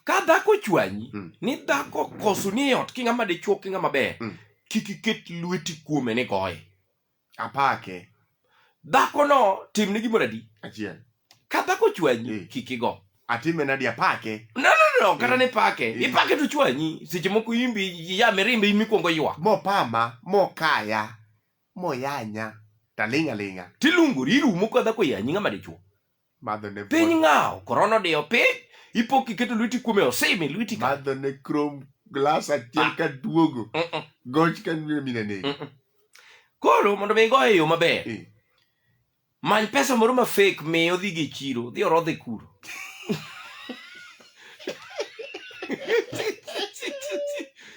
Ka dhako chwanyi, ni dhako koso ni ot king'ama dichuo king'ama ber. Kik iket lweti kuome ni goye. Apake. Dhako no timne gimoro adi? Achiel. Ka dhako chwanyi, kik igo. Atime nadi apake? No, kata ne pake. Ipake to chwanyi. Seche moko imbi ya merimbe imikwongo ywa. Mopama, mokaya, moyanya, talinga. Tilungori irumo ka dhako yanyi ng'ama dichuo. Madho ne Piny ng'ao, korona dio piny. Ipo kiketo lweti kuome osemi lweti ka. Madho ne krom glass achiel ka duogo. Goch ka minene. Koro mondo mi goye yo maber. Many pesa moro ma fake miyo dhi gi chiro, dhi orodhe kuro.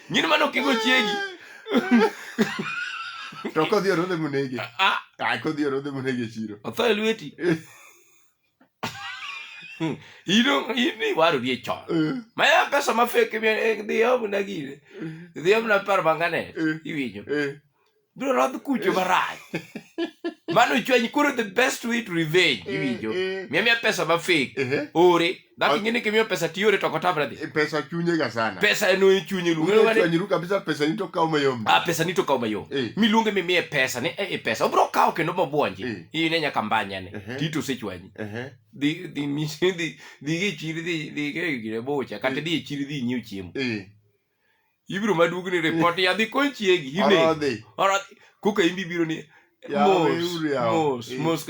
Nyini mano kigo chiegi. To kodhi orodhe monege. Kodhi orodhe monege chiro. Otho lweti. Ini waro die chon. Maya pesa ma fake mi dhi omna gire. Dhi omna par bangane. Iwinjo. Bro rodh kucho marach. Mano chwanyi koro the best way to revenge. Iwinjo. Miya pesa ma fake. Ore. Dhaki ngini kimiyo pesa tiore toko tabra di. Pesa chunye ga sana. Pesa eno chunye lunge. Chwanyi ru kabisa pesa nito kao mayom. Pesa nito kao mayom. Milunge miye pesa ni pesa. Obro kao kendo mabuonji. Ine nyaka mbanyane. Tito se chwanyi. Di gi chiri di gire bocha. Kate di chiri di nyiu chiemo. Ibiro madugu ni report ya di konchiegi. Hine. Kuka imbi biro ni. Mos.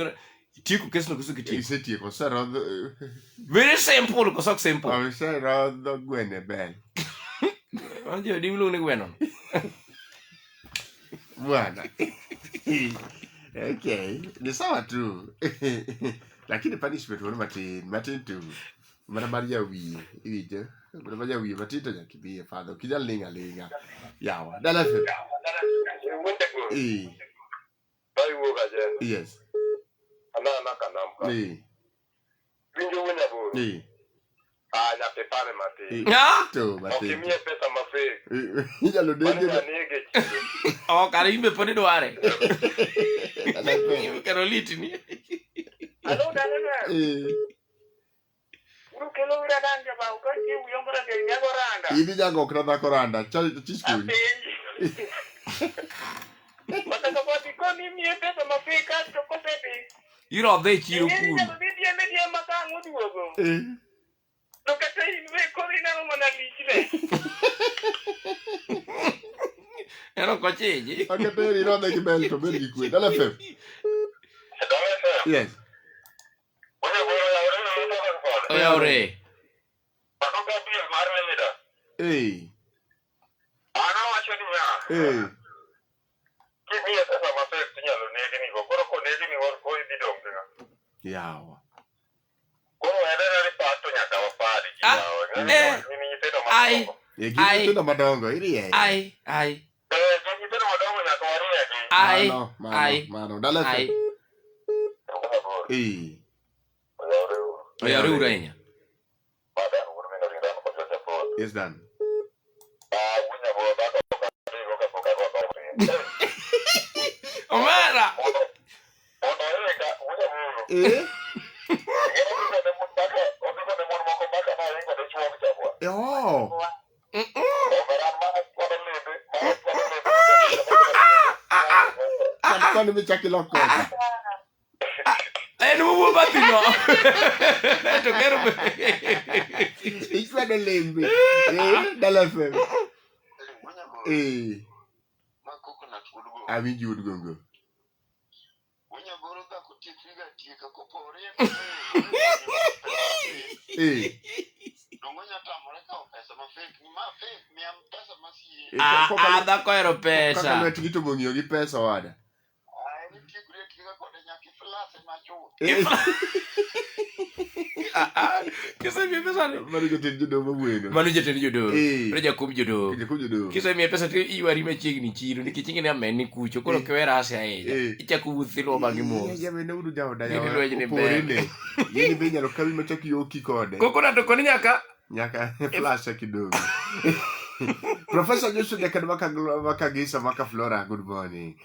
Tieko kesno kuso kitieko. Isetieko sarodho. Very simple kosok simple. Sarodho gwene bel. Anjo di mlungne gweno. Bwana. Okay. Ni sawa tu. Lakini punishment wano matin tu. Mana maria wiye. Iwinjo. Mana maria wiye matin to nyaka ibiye fadho. Kijal linga. Yawa. Dalafe. Yes. Ana kanamka. Winjo wena bo. Na te pale mate. To mate. Okimie pesa mafe. Ijalo dege. Kare imbe poni dware. Karoliti ni. Alo dale. Uru kelo ura danja ba ukaji uyongora ke nyagoranda. Ibi jago krada koranda. Chisku. Mataka kwa tikoni mie pesa mafe kasto kosebi. Iro dhe chiro kuru. Media makangu duogo. Dokata inve korina mana lichile. Ero kocheji. Akateri ro dhe kibel to bergi kwe. Dala fem. Yes. Oya ore. Pakoka pia marle mida. Ana wacho niya. Kimi pesa mafe tinyalo negi ni go. Koro ko negi ni wor ko ididonga. Yawa. Koro ere pato nyaka wapari kiwa. Ni nyitendo madongo. Nyitendo madongo iri Ai. Nyitendo madongo nyaka warie. Mano. Dala fe. Oya ore enya. Yes done. Omera. Quando mi c'è che lo cosa. Non vuoi battino. Ich werde lembi. Dalla fem. Ami juud gongo. Dhako ero pesa. Kaka lwet gi to mong'iyo gi pesa wada. Kisa mi pesa ni. Mano jatend jodomo bueno. Mano jatend jodomo. Mano jakum jodomo. Jakum jodomo. Kisa mi pesa ti iwari machiegni chiro nikech ing'eni ameni kucho koro kiwera ase ahinya. Ichako wuthilo bang'i mos. Jamene uru jaoda yawa. Gini lweny ni ber. Yeni be nyalo kawi machaki yoki kode. Kokona to koni nyaka flasha kidogo. Professor Joshua Jakadwaka Gisa Maka Flora, good morning.